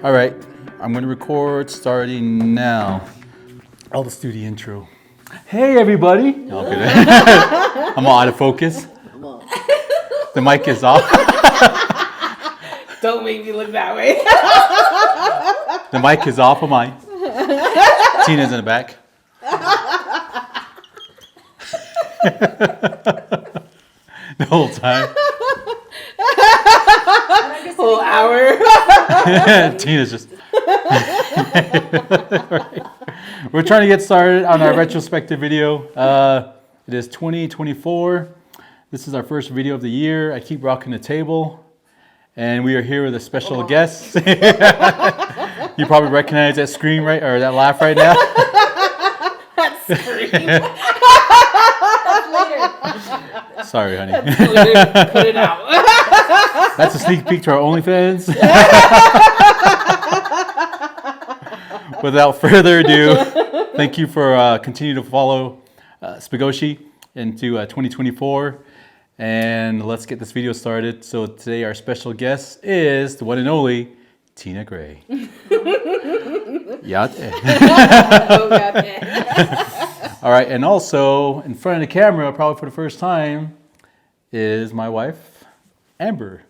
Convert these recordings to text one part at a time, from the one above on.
All right, I'm going to record starting now. I'll just do the intro. Hey, everybody. No, I'm kidding. I'm all out of focus. The mic is off. Don't make me look that way. The mic is off of mine. Tina's in the back. The whole time. Whole hour. Tina's just. Right. We're trying to get started on our retrospective video. It is 2024. This is our first video of the year. I keep rocking the table, and we are here with a special guest. You probably recognize that scream right, or that laugh right now. That scream. That's later. Sorry, honey. That's later. Put it out. That's a sneak peek to our OnlyFans. Without further ado, thank you for continuing to follow Spagoshi into 2024. And let's get this video started. So today our special guest is the one and only Tina Gray. Yate. All right, and also in front of the camera, probably for the first time, is my wife, Amber.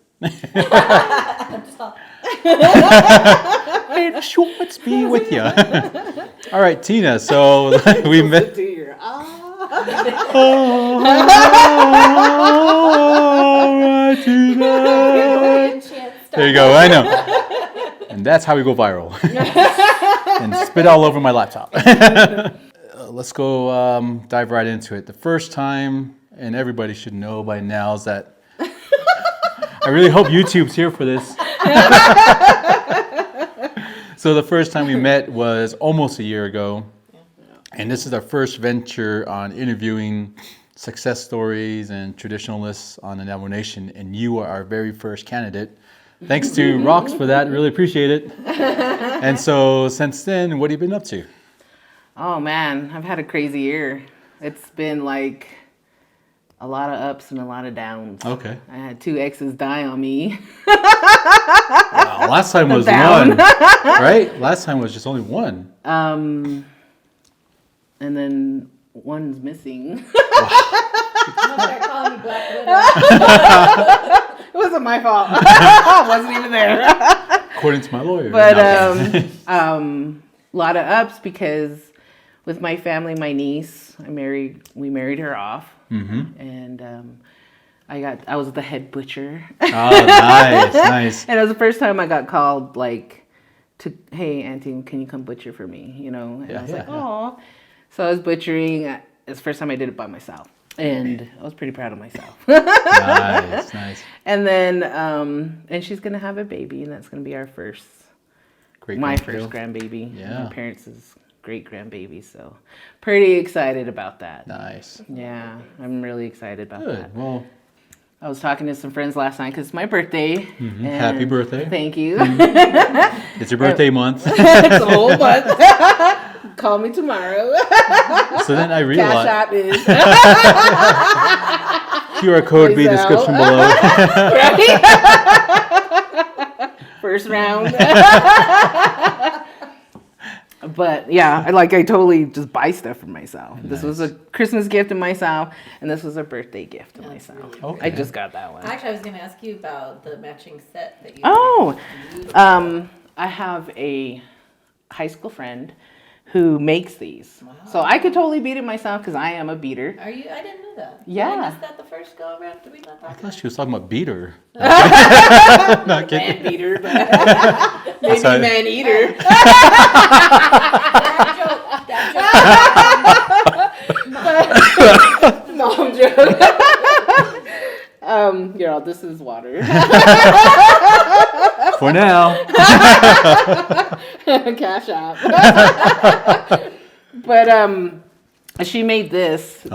Hey, Schwartz be with you. All right, Tina. So we met. There you go. I know. And that's how we go viral. And spit all over my laptop. Let's go dive right into it. The first time, and everybody should know by now, is that I really hope YouTube's here for this. So the first time we met was almost a year ago. And this is our first venture on interviewing success stories and traditionalists on the Navajo Nation. And you are our very first candidate. Thanks to Rox for that. Really appreciate it. And so since then, what have you been up to? Oh, man. I've had a crazy year. It's been like a lot of ups and a lot of downs. Okay. I had 2 exes die on me. Wow, last time was one, right? Last time was just only one. And then one's missing. Start calling me Black Widow. It wasn't my fault. I wasn't even there. According to my lawyer. But a lot of ups because with my family, my niece, we married her off. Mm-hmm. And I was the head butcher. Oh, nice. And it was the first time I got called, like, hey, Auntie, can you come butcher for me? You know? And I was like, oh. So I was butchering. It's the first time I did it by myself. And I was pretty proud of myself. Nice. And then, and she's going to have a baby, and that's going to be our first, my first grandbaby. Yeah. My parents' great grandbaby. So pretty excited about that. Nice. Yeah, I'm really excited about that. Good. Well, I was talking to some friends last night because it's my birthday. Mm-hmm. Happy birthday. Thank you. Mm-hmm. It's your birthday month. It's a whole month. Call me tomorrow. So then I realized. Cash App is. QR code be description below. Right? First round. But yeah, I totally just buy stuff for myself. Nice. This was a Christmas gift to myself, and this was a birthday gift to myself. Really okay. I just got that one. Actually, I was going to ask you about the matching set that you. Oh, I have a high school friend who makes these. Wow. So I could totally beat it myself because I am a beater. Are you? I didn't know that. Yeah. Did I miss that the first go around? Did we not talk I about thought she was talking about beater. Not man beater, but maybe Sorry. man eater. That joke. Mom joke. Girl, this is water. For now. Cash app. But she made this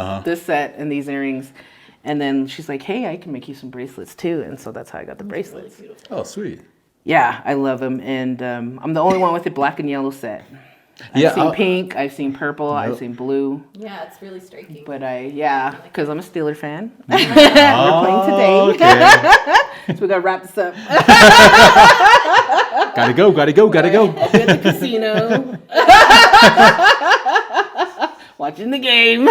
set and these earrings, and then she's like, "Hey, I can make you some bracelets too," and so that's how I got the bracelets. Really Oh, sweet. Yeah, I love them, and I'm the only one with the black and yellow set. I've seen pink, I've seen purple, I've seen blue. Yeah, it's really striking. But because I'm a Steeler fan. Oh, We're playing today. Okay. So we gotta wrap this up. Gotta go. We're at the casino. Watching the game.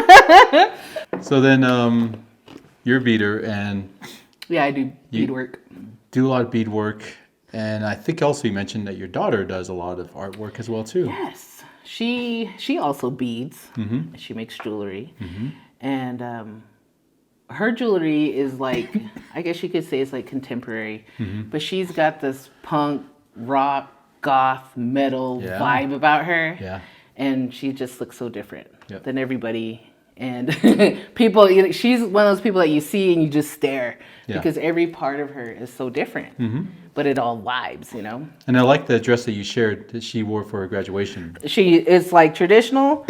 So then you're a beader and Yeah, I do beadwork. do a lot of beadwork. And I think also you mentioned that your daughter does a lot of artwork as well too. Yes. She also beads. Mm-hmm. She makes jewelry. Mm-hmm. And her jewelry is like, I guess you could say it's like contemporary. Mm-hmm. But she's got this punk, rock, goth, metal vibe about her. Yeah. And she just looks so different than everybody. And people, she's one of those people that you see and you just stare because every part of her is so different. Mm-hmm. But it all vibes, And I like the dress that you shared that she wore for her graduation. She is like traditional,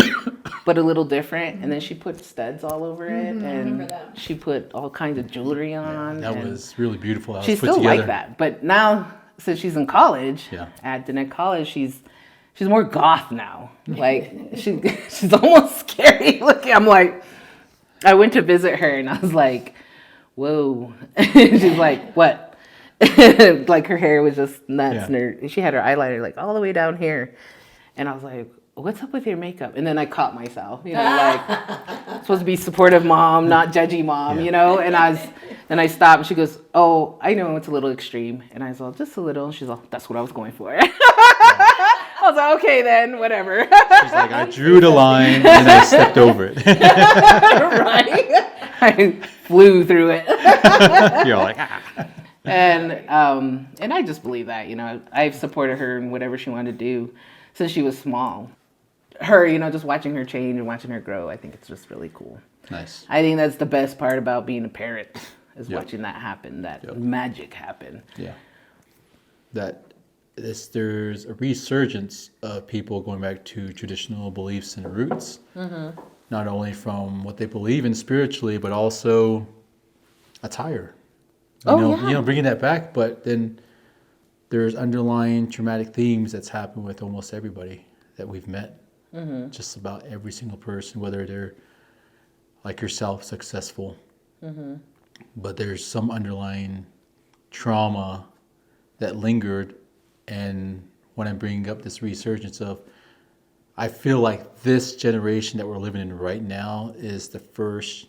but a little different. And then she put studs all over it. And she put all kinds of jewelry on. That was really beautiful. She's still like that. But now, since she's in college, at Dine College, she's more goth now. Like, she's almost scary looking. I'm like, I went to visit her and I was like, whoa. She's like, what? Like her hair was just nuts. And she had her eyeliner like all the way down here. And I was like, what's up with your makeup? And then I caught myself, like, supposed to be supportive mom, not judgy mom, And then I stopped and she goes, oh, I know it's a little extreme. And I was like, just a little. And she's like, that's what I was going for. I was like, okay then, whatever. She's like, I drew the line and I stepped over it. Right? I flew through it. You're like, And I just believe that, I've supported her in whatever she wanted to do since she was small. Her, just watching her change and watching her grow, I think it's just really cool. Nice. I think that's the best part about being a parent is watching that happen, that magic happen. Yeah. There's a resurgence of people going back to traditional beliefs and roots, not only from what they believe in spiritually, but also attire. Bringing that back, but then there's underlying traumatic themes that's happened with almost everybody that we've met. Mm-hmm. Just about every single person, whether they're like yourself, successful, but there's some underlying trauma that lingered. And when I'm bringing up this resurgence of, I feel like this generation that we're living in right now is the first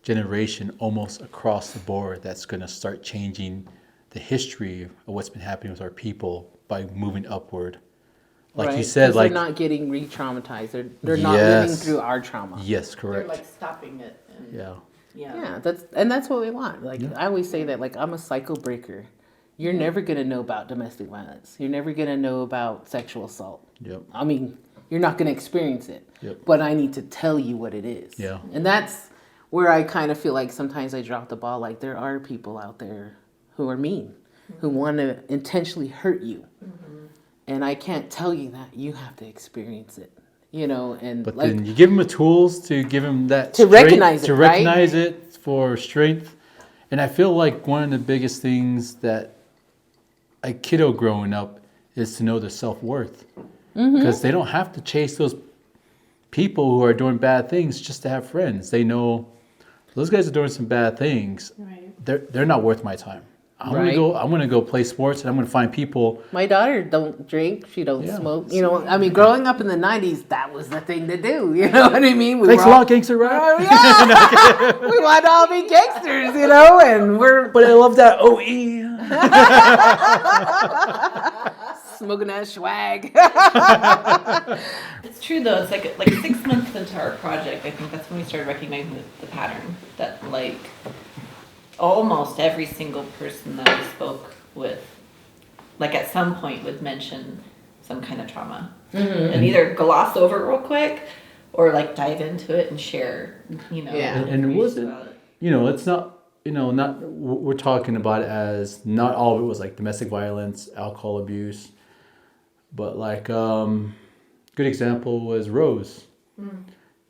generation almost across the board that's going to start changing the history of what's been happening with our people by moving upward. Like you said, like they're not getting re-traumatized. They're not living through our trauma. Yes, correct. They're like stopping it. And, Yeah, that's what we want. Like I always say that, like, I'm a cycle breaker. You're never gonna know about domestic violence. You're never gonna know about sexual assault. Yep. I mean, you're not gonna experience it. Yep. But I need to tell you what it is. Yeah. And that's where I kind of feel like sometimes I drop the ball. Like, there are people out there who are mean, who want to intentionally hurt you. Mm-hmm. And I can't tell you that. You have to experience it. And but like, then you give them the tools to give them that to recognize it, to recognize it for strength. And I feel like one of the biggest things that a kiddo growing up is to know their self-worth, because they don't have to chase those people who are doing bad things just to have friends. They know those guys are doing some bad things. Right. They're not worth my time. I'm gonna go play sports, and I'm gonna find people. My daughter don't drink. She don't smoke. I mean, growing up in the 90s, that was the thing to do. You know what I mean? Thanks a lot, gangster rap. We want to all be gangsters, and we're. But I love that OE. Smoking that swag. true though. It's like 6 months into our project, I think that's when we started recognizing the pattern that like almost every single person that we spoke with, like at some point would mention some kind of trauma, and either gloss over real quick or like dive into it and share, you know. Yeah. And it wasn't, about it. it's not, not, we're talking about it as not all of it was like domestic violence, alcohol abuse, but like, good example was Rose.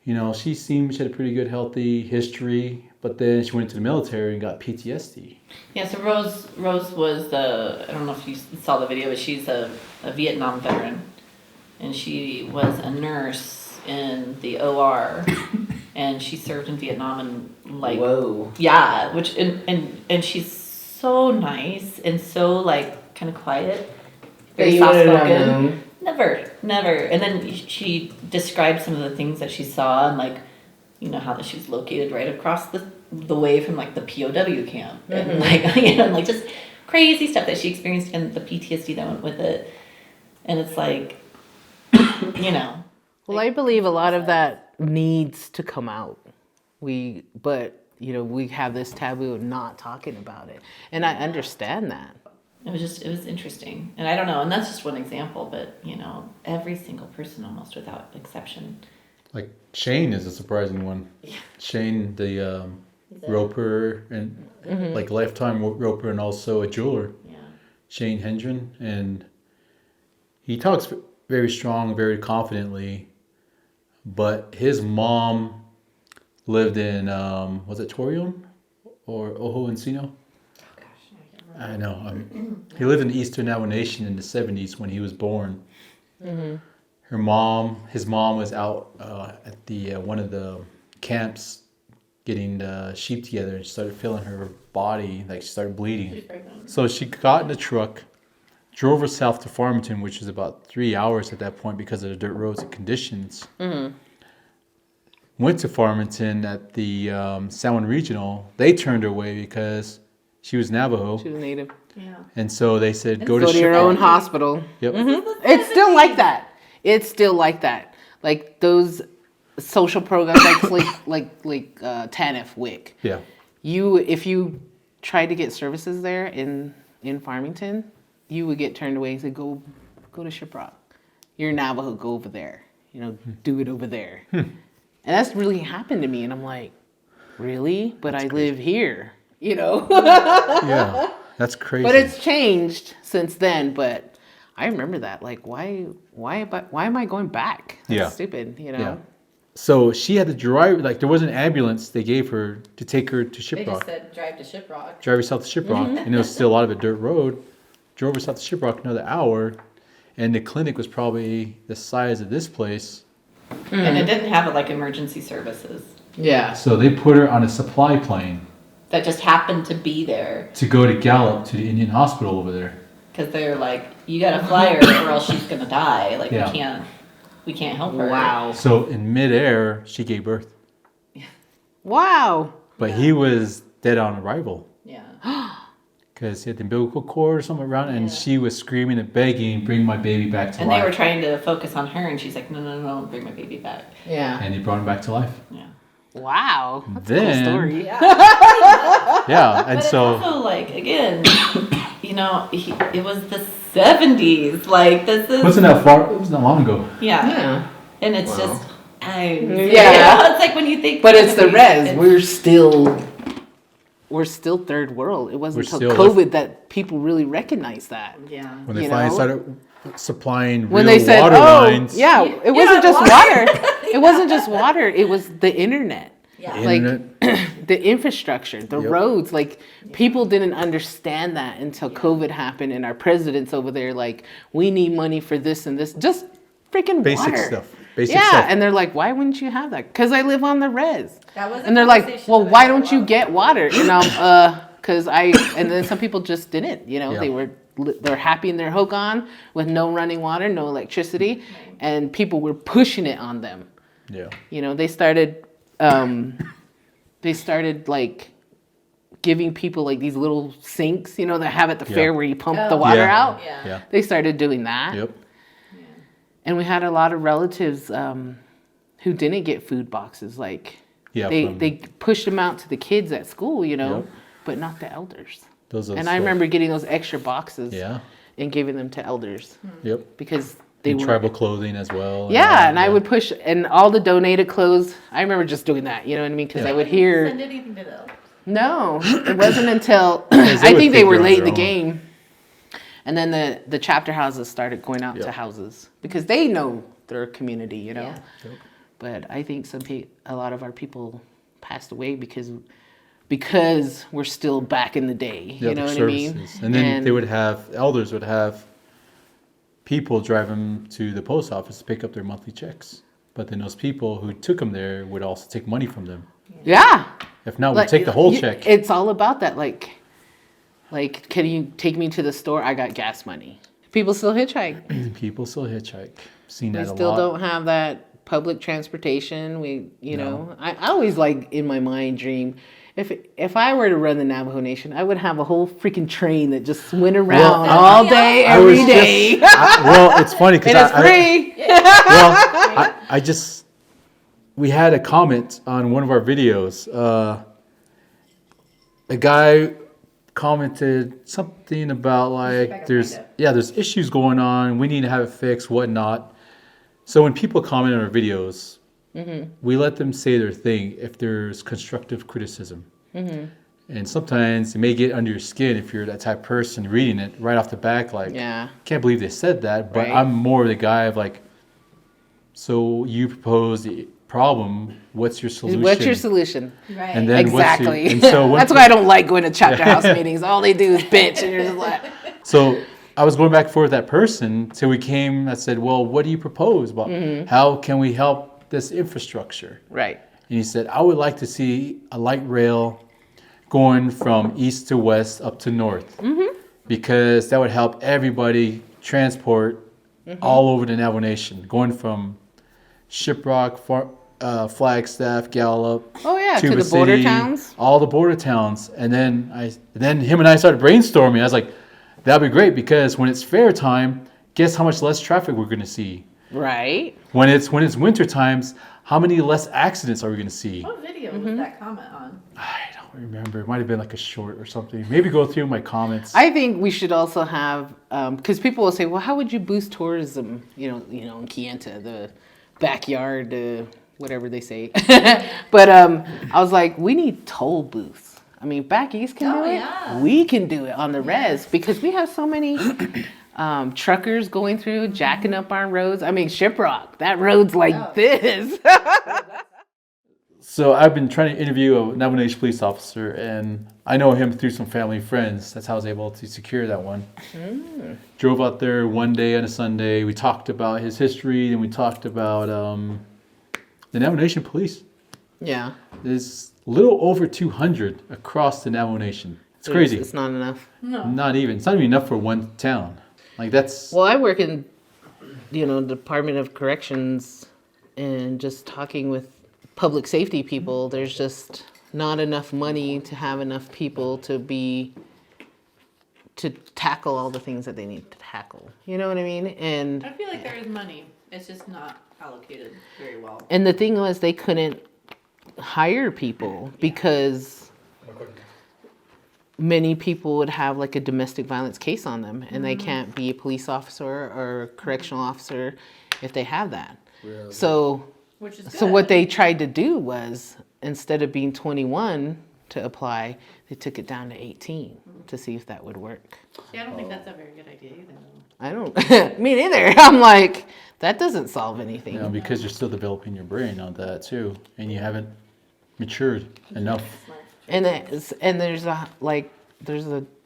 She had a pretty good, healthy history, but then she went into the military and got PTSD. Yeah, so Rose was I don't know if you saw the video, but she's a Vietnam veteran, and she was a nurse in the OR, and she served in Vietnam and like Whoa. yeah, which and she's so nice and so like kind of quiet, very soft spoken. Never. And then she described some of the things that she saw and like, how that she's located right across the way from like the POW camp and like, like just crazy stuff that she experienced and the PTSD that went with it. And it's like, Well, I believe a lot of that needs to come out. But we have this taboo of not talking about it. And I understand that. it was interesting. And I don't know, and that's just one example, but every single person almost without exception. Like Shane is a surprising one. Yeah. Shane, the roper and like lifetime roper and also a jeweler. Yeah. Shane Hendren, and he talks very strong, very confidently, but his mom lived in, was it Torium or Ojo Encino? Oh gosh, I can't I know. He lived in the Eastern Navajo Nation in the 70s when he was born. His mom was out at the one of the camps getting the sheep together, and she started feeling her body, like she started bleeding. So she got in the truck, drove herself to Farmington, which was about 3 hours at that point because of the dirt roads and conditions. Went to Farmington at the San Juan Regional. They turned her away because she was Navajo. She was Native. Yeah. And so they said, go Go to your Shiprock. own hospital. Yep. It's still like that. It's still like that. Like those social programs like TANF, WIC. Yeah. If you tried to get services there in Farmington, you would get turned away and say, go to Shiprock. You're Navajo, go over there. Do it over there. And that's really happened to me. And I'm like, really? But I live here, Yeah. That's crazy. But it's changed since then. But I remember that. Like, why am I going back? That's stupid, Yeah. So she had to drive, like there was an ambulance they gave her to take her to They Shiprock. just said drive to Shiprock. Drive herself to Shiprock, and it was still a lot of a dirt road. Drove herself to Shiprock another hour, and the clinic was probably the size of this place. And it didn't have like emergency services. Yeah. So they put her on a supply plane That just happened to be there. to go to Gallup to the Indian hospital over there. Because they're like, you gotta fly her or else she's gonna die. Like Yeah. we can't help her. Wow. So in midair, she gave birth. Wow. But he was dead on arrival Yeah. because he had the umbilical cord or something around it, and she was screaming and begging, bring my baby back to And life. they were trying to focus on her and she's like, no, bring my baby back. Yeah. And he brought him back to life. Yeah. Wow. That's Then- a cool story. Yeah, and But so... it's also like, again, it was the 70s. Like, this is... Wasn't that far? It wasn't that long ago. Yeah. Yeah. And it's just... Yeah. It's like when you think... But it's the res. it's- We're still third world. It wasn't We're until still- COVID that people really recognized that. Yeah. When they You finally know? started supplying When real they said, water lines. yeah, it wasn't just water. It wasn't just water. It was the internet. Yeah. The Like internet. the infrastructure, the Yep. roads. Like people didn't understand that until COVID happened, and our president's over there like, we need money for this and this. Just freaking Basic water. stuff. Basic Yeah, stuff. and they're like, why wouldn't you have that? Because I live on the res. That was a And they're like, conversation well, that I why had a don't you while get ago. water? Because and then some people just didn't, Yeah. they're happy in their Hogan with no running water, no electricity, and people were pushing it on them. Yeah. They started like giving people like these little sinks, that have at the fair where you pump the water Yeah. out. Yeah. Yeah. They started doing that. Yep. And we had a lot of relatives who didn't get food boxes. Like, they pushed them out to the kids at school, you know, but not the elders. And I remember getting those extra boxes and giving them to elders. Because they were tribal clothing as well. And I would push, and all the donated clothes, I remember just doing that, you know what I mean? Because I would hear... Send anything to the elders. No, it wasn't until... I think they were late in the game. And then the chapter houses started going out to houses. Because they know their community, you know? But I think a lot of our people passed away because we're still back in the day. You know what I mean? And then elders would have people drive them to the post office to pick up their monthly checks. But then those people who took them there would also take money from them. Yeah. If not, we'd take the whole check. It's all about that. Like, can you take me to the store? I got gas money. People still hitchhike. People still hitchhike. Seen that a lot. We still don't have that public transportation. You know, I always in my mind dream, if I were to run the Navajo Nation, I would have a whole freaking train that just went around all day, every day. Well, it's funny because it's free. We had a comment on one of our videos. A guy commented something about there's issues going on. We need to have it fixed, whatnot. So when people comment on our videos, we let them say their thing if there's constructive criticism. And sometimes it may get under your skin if you're that type of person reading it right off the back, can't believe they said that. But I'm more the guy of so you propose the problem, what's your solution? What's your solution? Right. And then exactly. That's why I don't like going to chapter house meetings. All they do is bitch, and you're just like. So I was going back and forth with that person till I said, well, what do you propose? Well, how can we help this infrastructure? Right. And he said, I would like to see a light rail going from east to west up to north. Because that would help everybody transport all over the Navajo Nation, going from Shiprock, Flagstaff, Gallup, to Tuba the border City, towns. all the border towns. And then him and I started brainstorming. I was like, that'd be great because when it's fair time, guess how much less traffic we're going to see? Right. When it's winter times, how many less accidents are we going to see? What video was that comment on? I don't remember. It might have been a short or something. Maybe go through my comments. I think we should also have, because people will say, well, how would you boost tourism? You know, in Kayenta, the backyard, whatever they say. But I was like, we need toll booths. I mean, back east can do it. Yeah. We can do it on the res because we have so many truckers going through, jacking up our roads. I mean, Shiprock, that road's like this. So I've been trying to interview a Navajo Nation police officer, and I know him through some family friends. That's how I was able to secure that one. Drove out there one day on a Sunday. We talked about his history, and we talked about the Navajo Nation police. Yeah. There's a little over 200 across the Navajo Nation. It's crazy. It's not enough. No. Not even. It's not even enough for one town. Well, I work in, Department of Corrections, and just talking with public safety people, there's just not enough money to have enough people to tackle all the things that they need to tackle. You know what I mean? And I feel like there is money. It's just not allocated very well. And the thing was, they couldn't hire people because many people would have a domestic violence case on them, and they can't be a police officer or a correctional officer if they have that. Really? So what they tried to do was, instead of being 21 to apply, they took it down to 18 to see if that would work. See, I don't think that's a very good idea either. I don't, me neither. I'm like, that doesn't solve anything. Yeah, because you're still developing your brain on that too, and you haven't matured enough. And there's a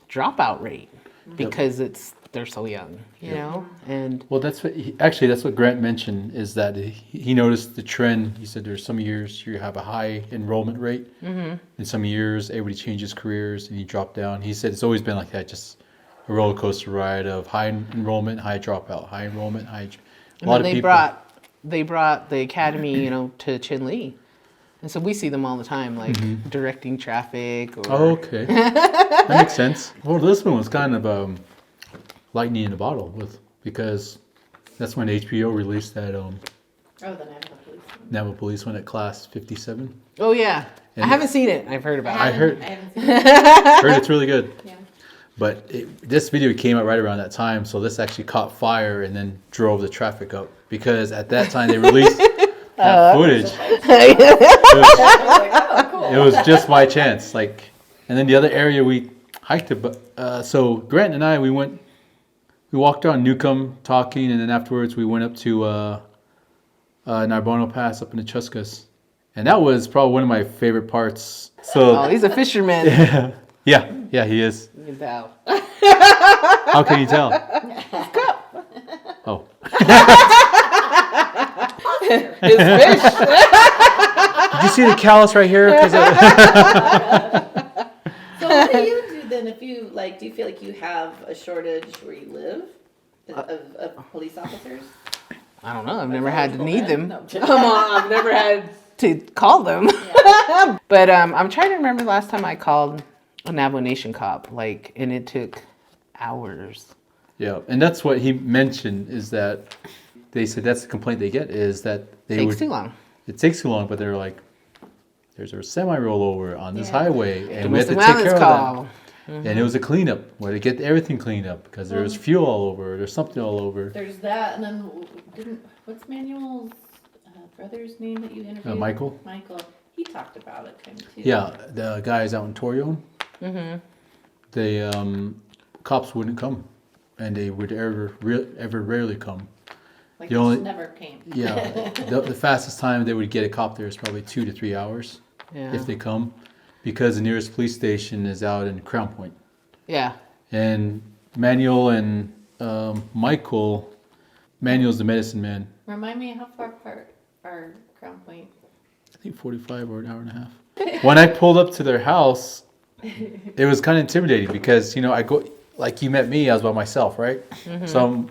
dropout rate because they're so young, you know. And well, that's what Grant mentioned, is that he noticed the trend. He said there's some years you have a high enrollment rate, and some years everybody changes careers and you drop down. He said it's always been like that, just a roller coaster ride of high enrollment, high dropout, high enrollment, high. They brought the academy, to Chinle. And so we see them all the time, directing traffic. Oh, okay. That makes sense. Well, this one was kind of lightning in a bottle because That's when HBO released that Oh, the Navajo Police. Navajo Police one at Class 57. Oh yeah, And I haven't seen it. I've heard about I it. heard- I haven't seen it. Heard it's really good. Yeah. But this video came out right around that time, so this actually caught fire and then drove the traffic up. Because at that time they released that footage. It was just by chance. Like, and then the other area we hiked it. But so Grant and I, we walked on Newcomb talking, and then afterwards we went up to Narbonne Pass up in the Chuscas. And that was probably one of my favorite parts. So Oh, he's a fisherman. yeah, he is. You can tell. How can you tell? Oh. His fish. Did you see the callus right here? 'Cause So what do you do then if you like? Do you feel like you have a shortage where you live of police officers? I don't know. I've never had to need them. No. Come on, I've never had to call them. But I'm trying to remember the last time I called a Navajo Nation cop, like, and it took hours. Yeah, and that's what he mentioned is that they said that's the complaint they get is that they Takes too long. It takes too long, but they're like, there's a semi rollover on this highway, and we have to Domestic take care of violence that. And it was a cleanup. We had to get everything cleaned up because there was fuel all over. There's something all over. There's that, and then what's Manuel's brother's name that you interviewed? Michael. Michael. He talked about it kind of too. Yeah, the guys out in Torreon. They cops wouldn't come, and they would ever rarely come. Like The he only- just never came. Yeah, the fastest time they would get a cop there is probably 2 to 3 hours Yeah. if they come, because the nearest police station is out in Crown Point. Yeah. And Manuel and Michael, Manuel's the medicine man. Remind me how far apart are Crown Point? I think 45 or an hour and a half. When I pulled up to their house, it was kind of intimidating because, you know, I go, like you met me, I was by myself, right? So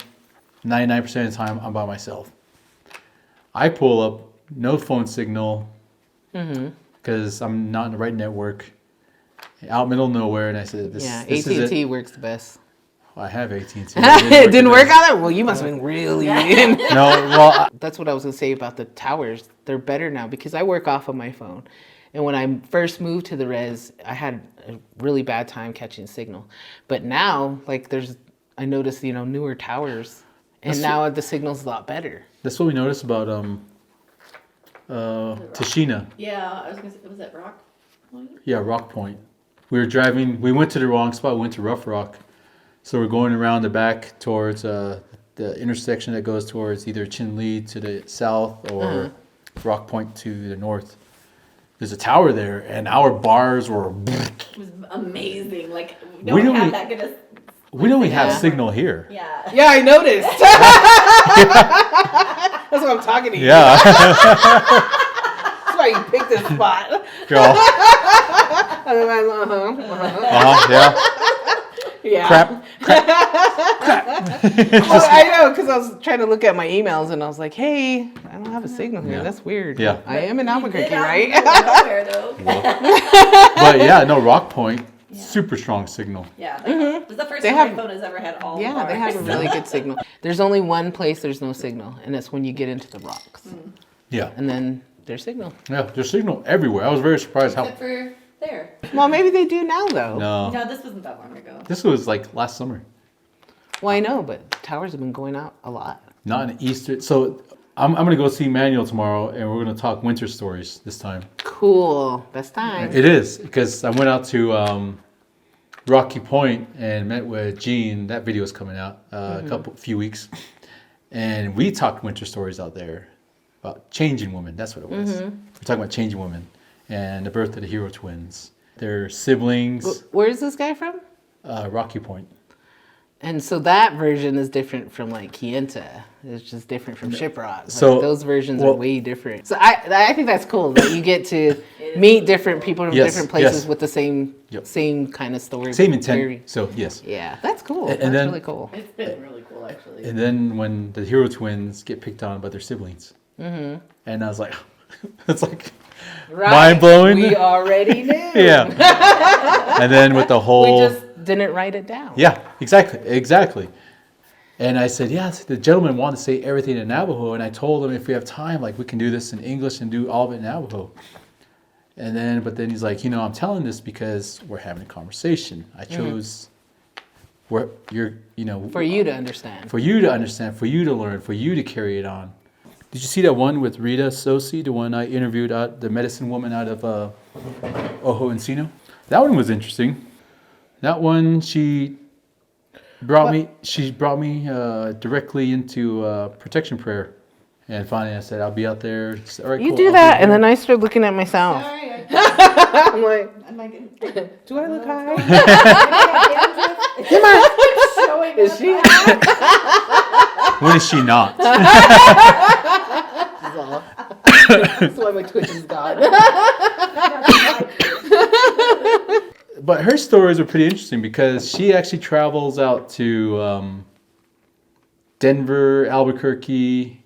99% of the time, I'm by myself. I pull up, no phone signal, because I'm not in the right network, out middle of nowhere, and I said, this is it. AT&T works the best. I have AT&T. It didn't work out there? Well, you must have been really in. No, well, That's what I was going to say about the towers. They're better now because I work off of my phone. And when I first moved to the res, I had a really bad time catching signal. But now, like, I noticed, you know, newer towers. And now the signal's a lot better. that's what we noticed about Tashina. Yeah, I was gonna say, was that Rock Point? Yeah, Rock Point. We were driving, we went to the wrong spot, we went to Rough Rock. So we're going around the back towards the intersection that goes towards either Chinle to the south or Rock Point to the north. There's a tower there, and our bars were. It was amazing. Like We we don't don't have e- that good. We don't even have signal here. Yeah. Yeah, I noticed. That's what I'm talking to you. Yeah. That's why you picked this spot. Girl. Yeah. Yeah. Crap. Well, I know, because I was trying to look at my emails and I was like, hey, I don't have a signal here. Yeah. That's weird. Yeah. I am in Albuquerque, Get out right? in the middle of nowhere, though. But yeah, no, Rock Point, super strong signal. Yeah. It was the first They time have- my phone has ever had all. Yeah, they have a really good signal. There's only one place there's no signal, and it's when you get into the rocks. Yeah. And then there's signal. Yeah, there's signal everywhere. I was very surprised how. Except for there. Well, maybe they do now, though. No. No, this wasn't that long ago. This was like last summer. Well, I know, but towers have been going out a lot. Not in Easter. So I'm going to go see Manuel tomorrow, and we're going to talk winter stories this time. Cool. Best time. It is, because I went out to Rocky Point and met with Gene. That video is coming out few weeks. And we talked winter stories out there about changing women. That's what it was. We're talking about changing women and the birth of the hero twins. Their siblings, Where's this guy from? Rocky Point. And so that version is different from like Kienta. It's just different from Shiprock. So- Like, those versions are way different. So I think that's cool that you get to meet different people from Yes, different places yes. with the same Yep. same kind of story. Same intent. Very- So, yes. Yeah, that's cool. And That's then- really cool. It's been really cool, actually. And then when the hero twins get picked on by their siblings. And I was like, it's like mind blowing. We already knew. Yeah. And then with the We whole. just didn't write it down. Yeah, exactly. And I said, yes, the gentleman wanted to say everything in Navajo. And I told him if we have time, like we can do this in English and do all of it in Navajo. But then he's like, I'm telling this because we're having a conversation. I chose where you're, For you to understand. For you to understand, for you to learn, for you to carry it on. Did you see that one with Rita Sosi, the one I interviewed, the medicine woman out of Ojo Encino? That one was interesting. That one, she brought me directly into protection prayer. And finally I said, I'll be out there. All right, You cool, do I'll that, be and there. then I start looking at myself. Sorry, I'm like, am I getting? do I look high? Showing Is she? When is she not? That's why my Twitch is gone. But her stories are pretty interesting because she actually travels out to Denver, Albuquerque,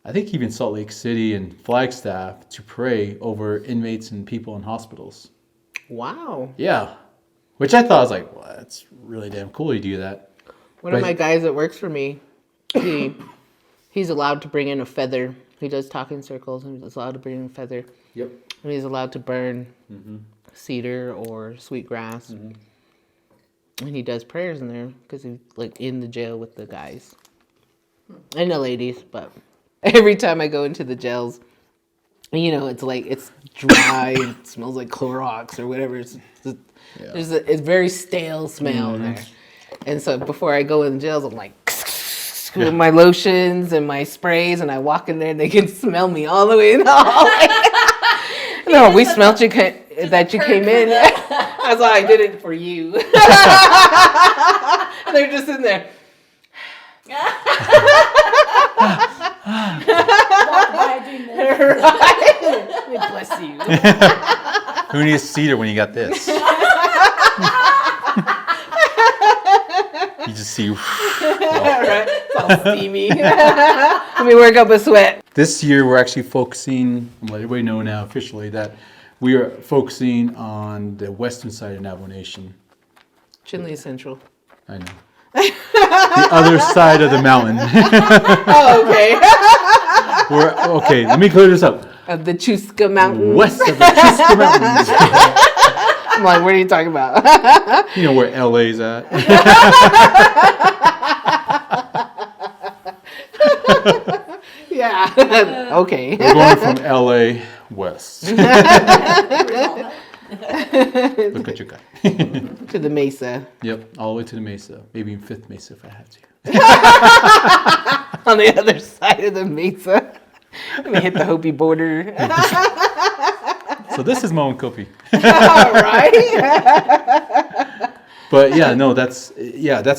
I think even Salt Lake City and Flagstaff to pray over inmates and people in hospitals. Wow. Yeah. Which I thought, I was like, well, that's really damn cool you do that. One of my guys that works for me, he's allowed to bring in a feather. He does talking circles, and he's allowed to bring in a feather. Yep. And he's allowed to burn cedar or sweet grass. And he does prayers in there because he's like in the jail with the guys and the ladies. But every time I go into the jails, it's like it's dry and it smells like Clorox or whatever. It's a very stale smell there. And so before I go in the jails, I'm like with my lotions and my sprays, and I walk in there and they can smell me all the way in the hallway. No, we smelled you that you came in. That's why I did it for you. And they're just in there. Right? May bless you. Who needs cedar when you got this? You just see. Right? It's all steamy. Let me work up a sweat. This year we're actually focusing, I'm letting everybody know now officially that we are focusing on the western side of Navajo Nation. Chinle Central. I know. The other side of the mountain. Oh, okay. Okay, let me clear this up. Of the Chuska Mountains. West of the Chusca Mountains. I'm like, what are you talking about? You know where LA's at. Yeah. Okay. We're going from LA west. Look at you guy. To the Mesa. Yep, all the way to the Mesa. Maybe even Fifth Mesa if I had to. On the other side of the Mesa. Let me hit the Hopi border. So this is Moen Kopi. All right. But yeah, no, that's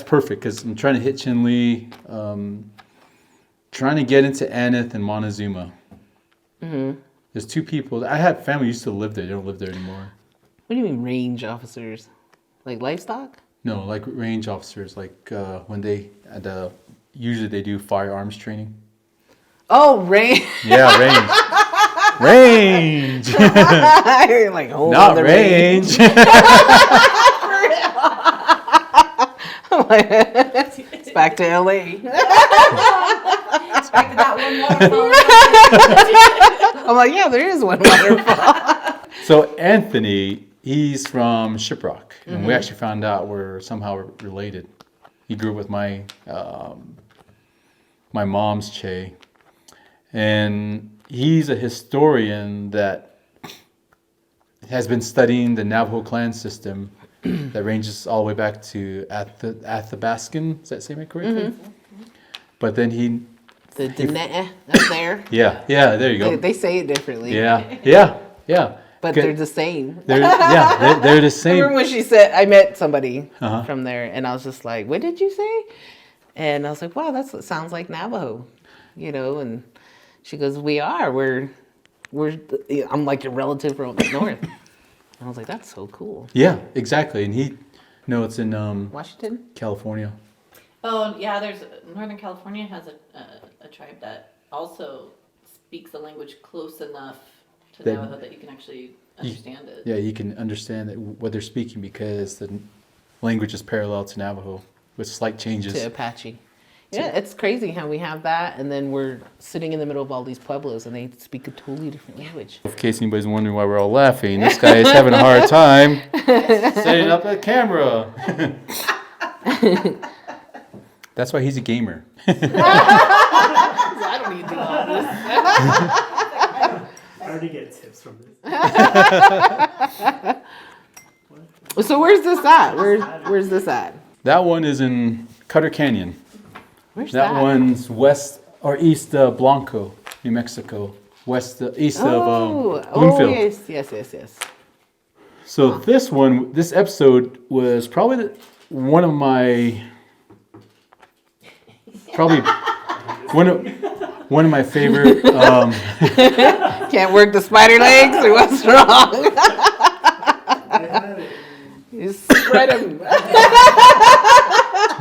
perfect because I'm trying to hit Chinle, trying to get into Aneth and Montezuma. There's two people. I had family used to live there. They don't live there anymore. What do you mean range officers? Like livestock? No, like range officers. Like when they usually they do firearms training. Oh, range. Yeah, range. Range. You're like, oh, Not range. It's back to LA. It's back to that one waterfall. I'm like, yeah, there is one waterfall. So Anthony, he's from Shiprock, and we actually found out we're somehow related. He grew up with my mom's Che, and he's a historian that has been studying the Navajo clan system that ranges all the way back to Athabascan. Is that saying it correctly? But then The Dine up there. yeah, there you go. They say it differently. Yeah. But they're the same. They're the I remember same. when she said, I met somebody Uh-huh. from there, and I was just like, what did you say? And I was like, wow, that sounds like Navajo, and she goes, we're I'm like your relative from up north. And I was like, that's so cool. Yeah, exactly. And it's in Washington? California. Oh yeah, there's Northern California has a tribe that also speaks the language close enough to Navajo that you can actually understand it. Yeah, you can understand what they're speaking because the language is parallel to Navajo. with slight changes. To Apache. Yeah, it's crazy how we have that, and then we're sitting in the middle of all these pueblos, and they speak a totally different language. In case anybody's wondering why we're all laughing, this guy is having a hard time setting up a camera. That's why he's a gamer. I don't need to do all this. I already get tips from this. So where's this at? Where's this at? That one is in Cutter Canyon. Where's That one's west or east of Blanco, New Mexico. East of Bloomfield. Yes. So this episode was probably one of my favorite. Can't work the spider legs, or what's wrong? You spread them.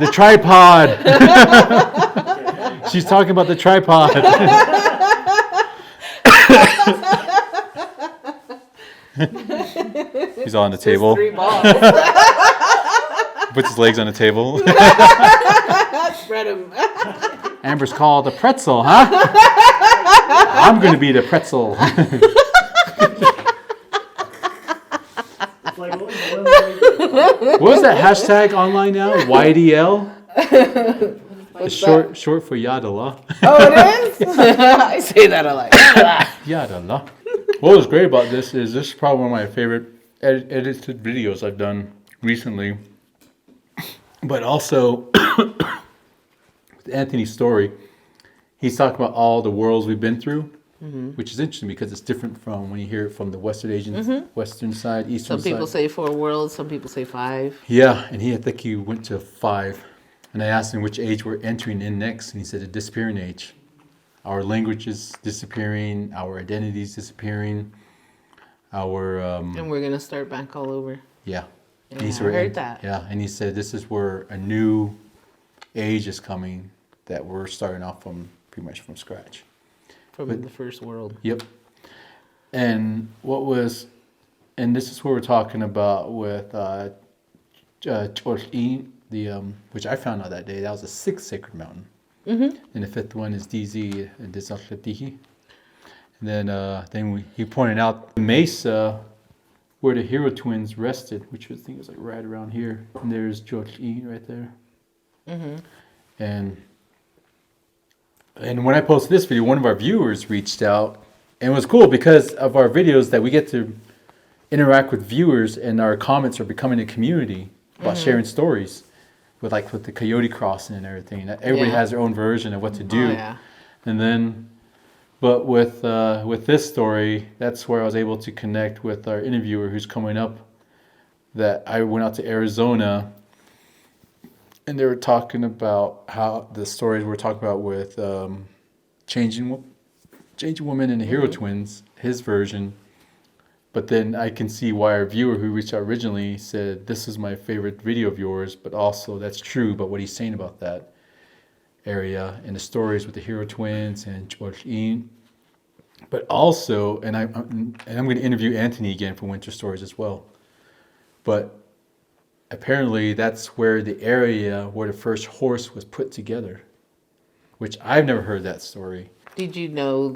The tripod. She's talking about the tripod. He's on the table. 3 balls. Puts his legs on the table. Spread them. Amber's called the pretzel, huh? I'm going to be the pretzel. It's like only one way. What is that hashtag online now? YDL? It's short for Yadala. Oh, it is? I say that a lot. Yadala. What was great about this is probably one of my favorite edited videos I've done recently. But also, with Anthony's story, he's talking about all the worlds we've been through, which is interesting because it's different from when you hear it from the Western side, Eastern side. Some people say 4 worlds, some people say 5. Yeah, and I think he went to 5. And I asked him which age we're entering in next, and he said the disappearing age. Our language is disappearing, our identity is disappearing, our... And we're going to start back all over. Yeah. Yeah, I heard that. Yeah, and he said this is where a new age is coming, that we're starting off from pretty much from scratch. From the first world. Yep. And this is what we're talking about with Chor'in, which I found out that day. That was the 6th sacred mountain. And the 5th one is DZ, and Dizalatihi. And then he pointed out the mesa where the hero twins rested, which I think was like right around here. And there's Chor'in right there. And when I posted this video, one of our viewers reached out, and it was cool because of our videos that we get to interact with viewers, and our comments are becoming a community about sharing stories with the coyote crossing and everything. Everybody has their own version of what to do. Oh, yeah. And then, but with this story, that's where I was able to connect with our interviewer who's coming up. That I went out to Arizona, and they were talking about how the stories we're talking about with changing woman and the hero twins, his version. But then I can see why our viewer who reached out originally said, this is my favorite video of yours, but also that's true, but what he's saying about that area and the stories with the hero twins and Chor'in. But also, and I'm going to interview Anthony again for Winter Stories as well. But apparently that's where the area where the first horse was put together, which I've never heard that story. Did you know,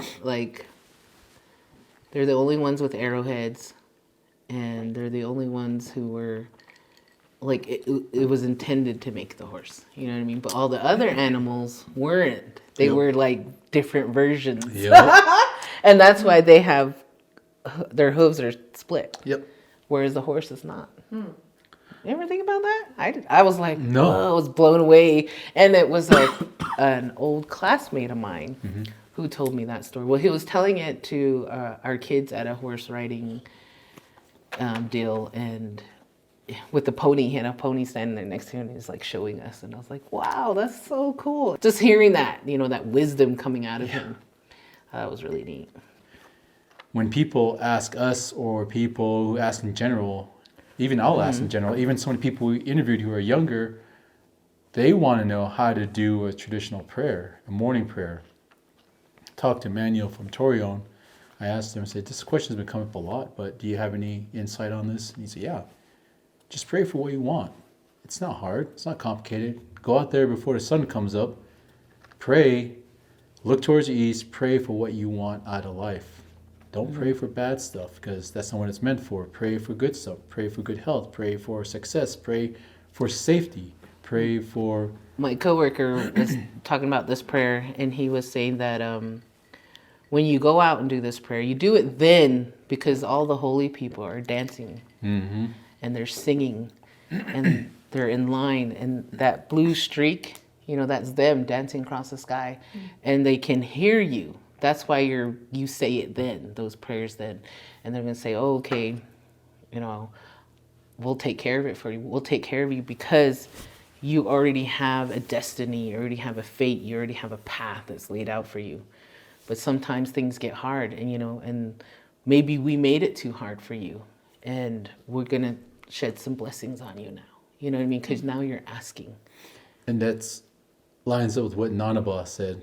they're the only ones with arrowheads, and they're the only ones who were, it was intended to make the horse. You know what I mean? But all the other animals weren't. They were different versions. Yep. And that's why they have, their hooves are split. Yep. Whereas the horse is not. You ever think about that? I was like, No. whoa, I was blown away. And it was an old classmate of mine who told me that story. Well, he was telling it to our kids at a horse riding deal, and with the pony, he had a pony standing there next to him, and he was showing us, and I was like, wow, that's so cool. Just hearing that, that wisdom coming out of him, that was really neat. When people ask us, or people who ask in general, even I'll ask in general, even some of the people we interviewed who are younger, they want to know how to do a traditional prayer, a morning prayer. Talked to Manuel from Torreon. I asked him, I said, this question has been coming up a lot, but do you have any insight on this? And he said, yeah, just pray for what you want. It's not hard. It's not complicated. Go out there before the sun comes up. Pray. Look towards the east. Pray for what you want out of life. Don't pray for bad stuff because that's not what it's meant for. Pray for good stuff. Pray for good health. Pray for success. Pray for safety. Pray for... My coworker was talking about this prayer, and he was saying that when you go out and do this prayer, you do it then because all the holy people are dancing and they're singing and they're in line, and that blue streak, you know, that's them dancing across the sky, and they can hear you. That's why you say it then, those prayers then, and they're gonna say, oh, okay, you know, we'll take care of it for you. We'll take care of you because you already have a destiny, you already have a fate, you already have a path that's laid out for you. But sometimes things get hard, and you know, and maybe we made it too hard for you, and we're gonna shed some blessings on you now. You know what I mean? Because now you're asking. And that's lines up with what Navajo said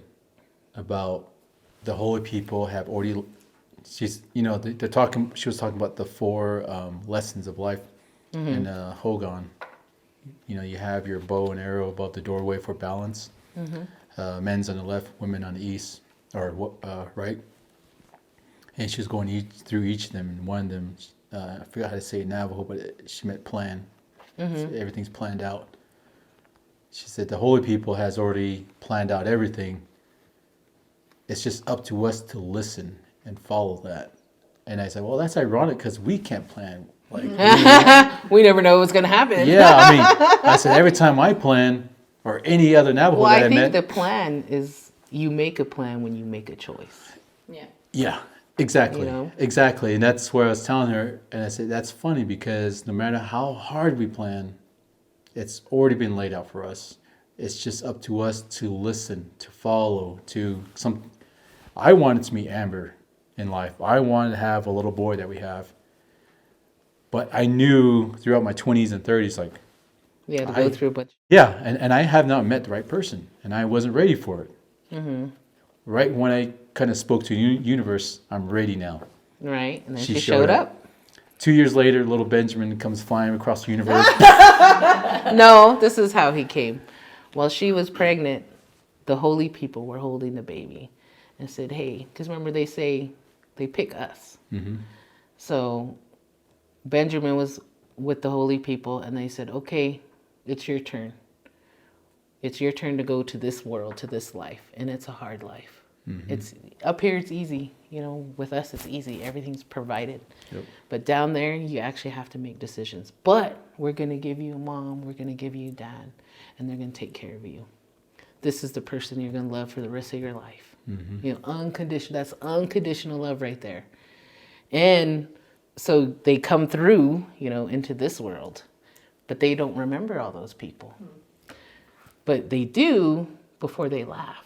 about the holy people have already. She's, you know, they're talking. She was talking about the 4 lessons of life in Hogan. You know, you have your bow and arrow above the doorway for balance. Men's on the left, women on the east or right. And she was going through each of them, and one of them, I forgot how to say it in Navajo, but she meant plan. So everything's planned out. She said the holy people has already planned out everything. It's just up to us to listen and follow that. And I said, well, that's ironic because we can't plan. Like, We never know what's gonna happen. yeah, I mean, I said every time I plan, or any other Navajo Well, that I I think met. the plan is you make a plan when you make a choice. Yeah. Yeah, exactly. You know? Exactly. And that's where I was telling her, and I said, that's funny because no matter how hard we plan, it's already been laid out for us. It's just up to us to listen, to follow, I wanted to meet Amber in life. I wanted to have a little boy that we have. But I knew throughout my 20s and 30s, like, You had to go through a bunch. yeah, and I have not met the right person, and I wasn't ready for it. Right when I kind of spoke to the universe, I'm ready now. Right, and then She she showed showed up. 2 years later, little Benjamin comes flying across the universe. No, this is how he came. While she was pregnant, the holy people were holding the baby and said, hey, because remember they say they pick us. So Benjamin was with the holy people, and they said, okay, it's your turn. It's your turn to go to this world, to this life, and it's a hard life. It's up here, it's easy. You know, with us, it's easy. Everything's provided. Yep. But down there, you actually have to make decisions. But we're going to give you a mom, we're going to give you a dad, and they're going to take care of you. This is the person you're going to love for the rest of your life. You know, unconditional. That's unconditional love right there. And so they come through, you know, into this world, but they don't remember all those people. But they do before they laugh.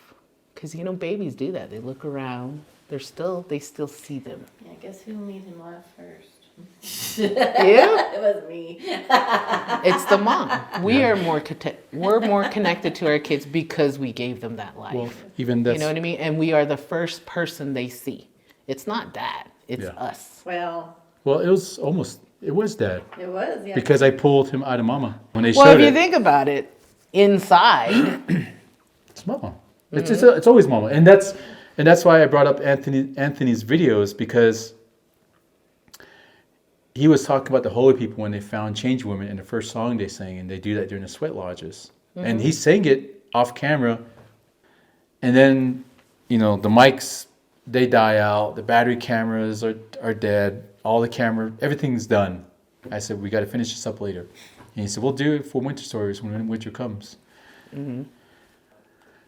Because, you know, babies do that. They look around. They still see them. Yeah, I guess who made him laugh first? Yeah. It was me. It's the mom. We're more connected to our kids because we gave them that life. Well, even that's, You know what I mean? And we are the first person they see. It's not dad. It's Yeah. us. Well, well, it was dad. it was, yeah. Because I pulled him out of mama. When they Well, showed if you it, think about it, inside, it's mama. It's always mama. And that's why I brought up Anthony's videos, because he was talking about the holy people when they found change women in the first song they sang, and they do that during the sweat lodges. And he sang it off camera, and then, you know, the mics, they die out, the battery cameras are dead, all the camera, everything's done. I said, we got to finish this up later. And he said, we'll do it for Winter Stories when winter comes.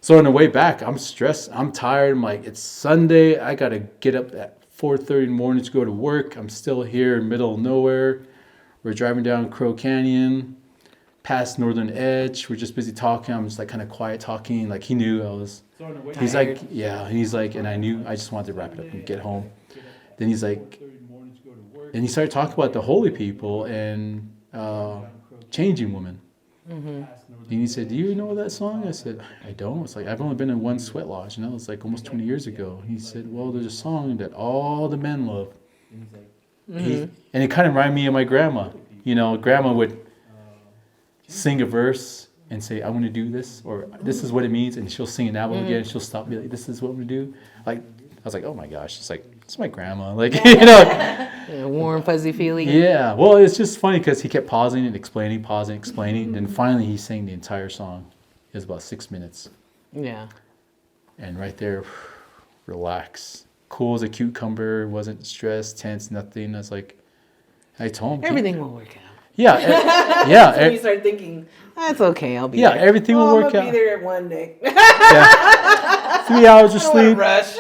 So on the way back, I'm stressed, I'm tired, I'm like, it's Sunday, I got to get up at 4:30 in the morning to go to work. I'm still here in the middle of nowhere. We're driving down Crow Canyon, past Northern Edge. We're just busy talking. I'm just like kind of quiet talking. Like he knew I was. He's like, yeah. And he's like, and I knew I just wanted to wrap it up and get home. Then he's like, and he started talking about the holy people and changing women. And he said, do you know that song? I said, I don't. It's like, I've only been in one sweat lodge, you know, it's like almost 20 years ago. He said, well, there's a song that all the men love. And it kind of reminded me of my grandma. You know, grandma would sing a verse and say, I want to do this, or this is what it means, and she'll sing it Navajo again, and she'll stop and be like, this is what I'm going to do. Like, I was like, oh my gosh, it's like, it's my grandma. Like, you know. Yeah, warm, fuzzy feeling. Yeah, well, it's just funny because he kept pausing and explaining, pausing, explaining, and finally he sang the entire song. It was about 6 minutes. Yeah. And right there, relax. Cool as a cucumber, wasn't stressed, tense, nothing. I was like, I told him. Everything will work out. Yeah, yeah. When you start thinking, that's okay, I'll be Yeah, there. everything will work I'll out. be there one day. Yeah. 3 hours of I don't wanna sleep. rush.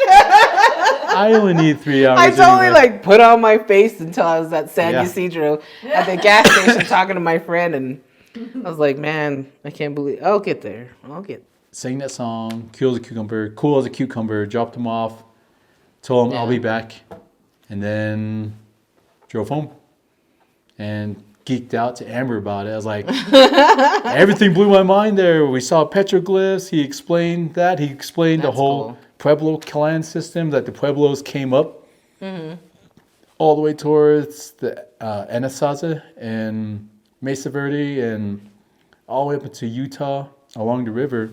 I only need 3 hours. I totally anyway. like put on my face until I was at San Yeah. Ysidro at the gas station talking to my friend, and I was like, man, I can't believe I'll get there. Sang that song, cool as a cucumber, dropped him off, told him I'll be back, and then drove home and geeked out to Amber about it. I was like, everything blew my mind there. We saw petroglyphs. He explained that. He explained the That's whole cool. Pueblo clan system, that the Pueblos came up all the way towards the Anasazi and Mesa Verde and all the way up into Utah along the river.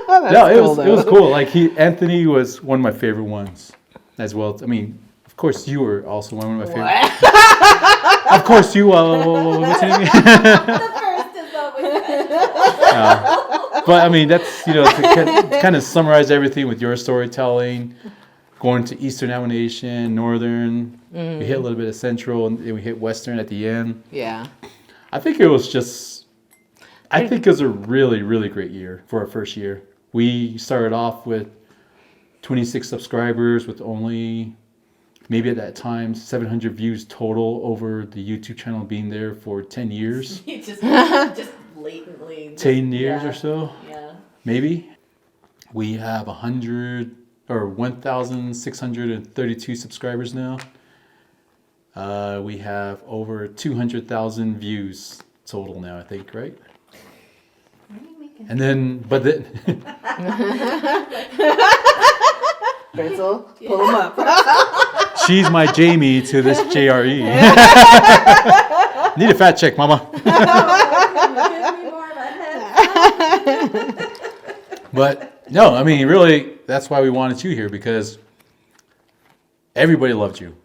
No, it was cool. Like Anthony was one of my favorite ones as well. I mean, of course you were also one of my favorite. Of course you. What's your name? But I mean, that's to kind of summarize everything with your storytelling, going to Eastern Navajo Nation, Northern. We hit a little bit of Central, and then we hit Western at the end. Yeah. I think it was a really, really great year for our first year. We started off with 26 subscribers with only, maybe at that time, 700 views total over the YouTube channel being there for 10 years. just blatantly. 10 years or so, Yeah. maybe. We have 1,632 subscribers now. We have over 200,000 views total now, I think, right? And then, Pretzel, pull him up. she's my Jamie to this JRE. Need a fat check, mama. But no, I mean, really, that's why we wanted you here, because everybody loved you.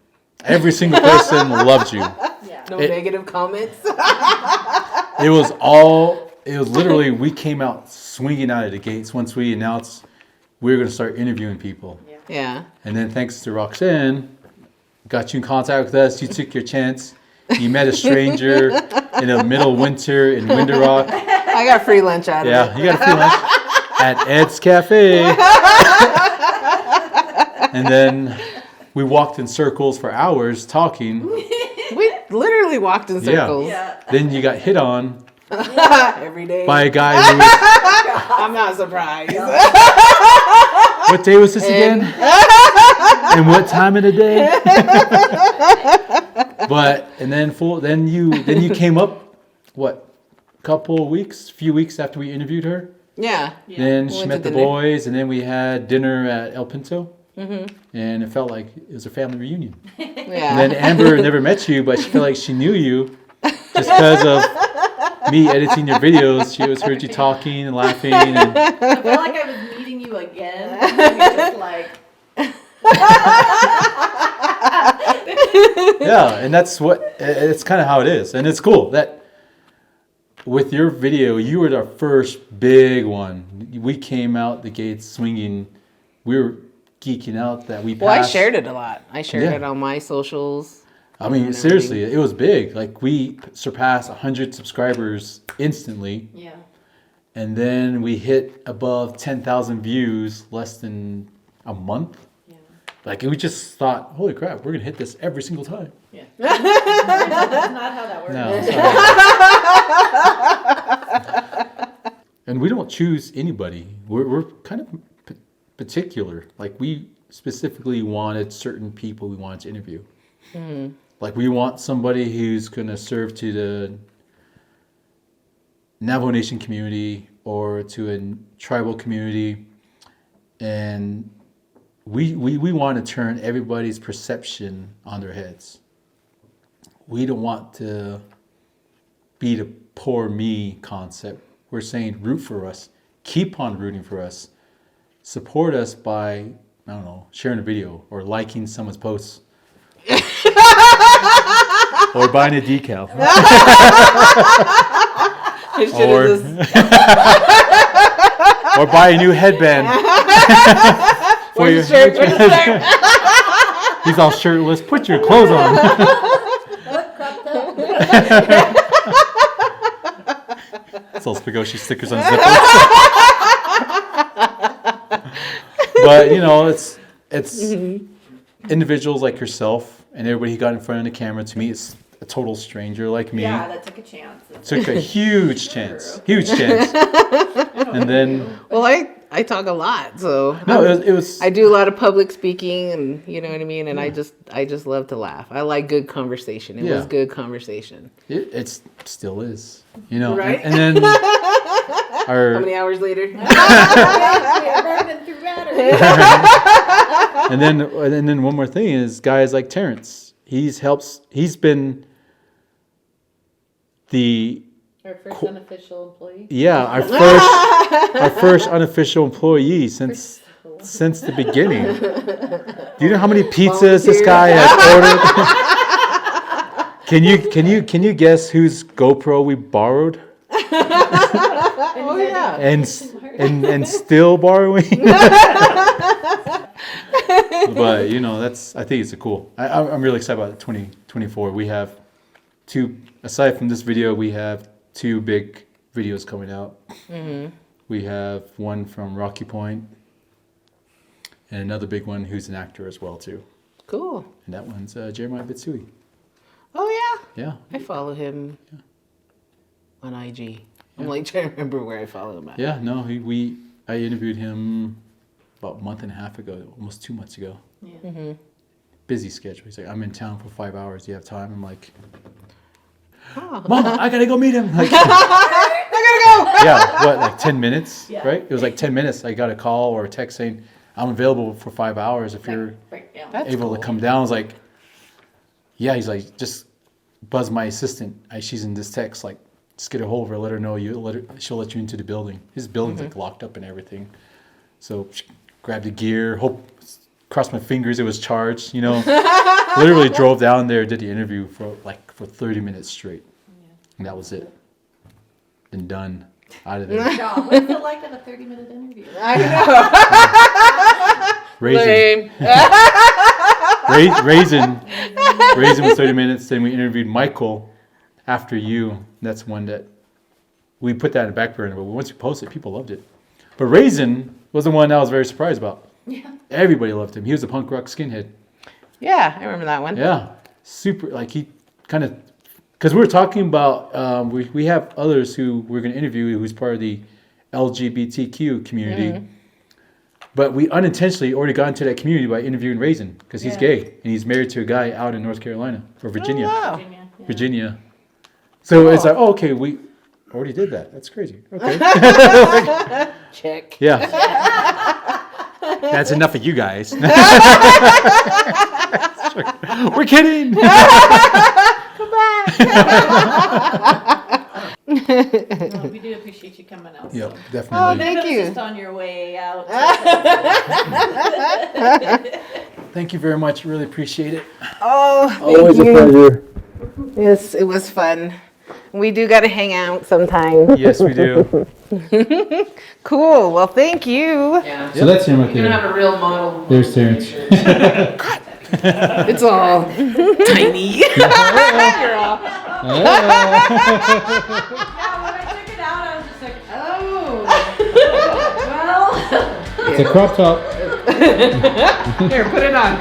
Every single person loved you. No negative comments. It was literally, we came out swinging out of the gates once we announced we were going to start interviewing people. Yeah. And then thanks to Roxanne, got you in contact with us. You took your chance. You met a stranger in the middle of winter in Winter Rock. I got free lunch out of it. Yeah, you got a free lunch at Ed's Cafe. And then we walked in circles for hours talking. We literally walked in circles. Yeah. Then you got hit on Every day. by a guy who was, I'm not surprised. what day was this again? And what time of the day? Then you came up, what, few weeks after we interviewed her? Yeah. Then We she went met to the dinner. boys, and then we had dinner at El Pinto. And it felt like it was a family reunion. Yeah. And then Amber never met you, but she felt like she knew you just because of me editing your videos. She always heard you talking and laughing. And I feel like I was meeting you again. And you're just like. yeah, and it's kind of how it is. And it's cool that with your video, you were our first big one. We came out the gates swinging. We were geeking out that we passed. Well, I shared it a lot. I shared Yeah. it on my socials. I mean, seriously, it was big. Like, we surpassed 100 subscribers instantly. Yeah. And then we hit above 10,000 views less than a month. Yeah. Like, we just thought, holy crap, we're going to hit this every single time. Yeah. That's not how that works. No. And we don't choose anybody. We're kind of particular. Like, we specifically wanted certain people we wanted to interview. Like, we want somebody who's going to serve to the Navajo Nation community or to a tribal community. And we want to turn everybody's perception on their heads. We don't want to be the poor me concept. We're saying root for us, keep on rooting for us, support us by, I don't know, sharing a video or liking someone's posts. Or buying a decal. Or buy a new headband. For your shirt? Where's the shirt? He's all shirtless. Put your clothes on. It's all Spaghetti stickers on zippers. But you know, it's individuals like yourself and everybody who got in front of the camera. To me, it's a total stranger like me. Yeah, that took a chance. Took a huge chance. Huge chance. And then. Well, I talk a lot, so No, it was. I do a lot of public speaking, and you know what I mean. And I just love to laugh. I like good conversation. It was good conversation. It still is, you know. Right? And then How many hours later? and then one more thing is guys like Terrance. He's been the Our first unofficial employee. Yeah, our first unofficial employee since the beginning. Do you know how many pizzas this guy has ordered? Can you guess whose GoPro we borrowed Oh yeah. and still borrowing? But you know, I think it's a cool. I'm really excited about 2024. We have aside from this video, we have 2 big videos coming out. Mm-hmm. We have one from Rocky Point and another big one who's an actor as well too. Cool. And that one's Jeremiah Bitsui. Oh yeah. Yeah. I follow him on IG. I'm like trying to remember where I follow him at. Yeah. No, I interviewed him about a month and a half ago, almost 2 months ago. Yeah. Mm-hmm. Busy schedule. He's like, I'm in town for 5 hours. Do you have time? I'm like, Oh. Mama, I gotta go meet him. Like, I gotta go. yeah, what, like 10 minutes, Yeah. right? It was like 10 minutes. I got a call or a text saying, I'm available for 5 hours if you're Right down. That's able cool. to come down. I was like, yeah. He's like, just buzz my assistant. She's in this text. Like, just get a hold of her. Let her know she'll let you into the building. His building's like locked up and everything. So grabbed the gear. Crossed my fingers it was charged. You know, literally drove down there, did the interview for 30 minutes straight, and that was it. And done. Out of there. Job. What's it like in a 30-minute interview? I Raisin. Raisin was 30 minutes. Then we interviewed Michael after you. That's one that we put that in the back burner. But once we posted it, people loved it. But Raisin was the one I was very surprised about. Yeah. Everybody loved him. He was a punk rock skinhead. Yeah, I remember that one. Yeah. Super. Like he kind of, because we were talking about, we have others who we're going to interview who's part of the LGBTQ community. Mm-hmm. But we unintentionally already got into that community by interviewing Raisin because he's gay and he's married to a guy out in North Carolina or Virginia. Oh, wow. Virginia. So it's like, oh, okay, we already did that. That's crazy. Okay. Check. Yeah. That's enough of you guys. We're kidding. Come back. Well, we do appreciate you coming out. Yep, So. definitely. Oh, Even if thank it's you. just on your way out. Thank you very much. Really appreciate it. Oh, Always thank a you. pleasure. Yes, it was fun. We do got to hang out sometime. Yes, we do. Cool. Well, thank you. Yeah. So that's him right You're gonna there. have a real model. There's Terrance. It's all tiny. You're all. Yeah, when I took it out, I was just like, oh. Well. It's a crop top. Here, put it on.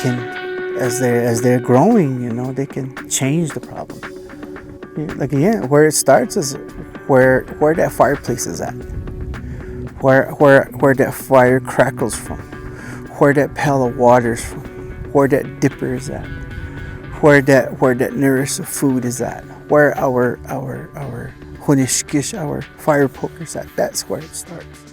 can, as they're growing, you know, they can change the problem. Like again, where it starts is where that fireplace is at, where that fire crackles from, where that pail of water is from, where that dipper is at, where that nourishing food is at, where our hunishkish, our fire poker is at. That's where it starts.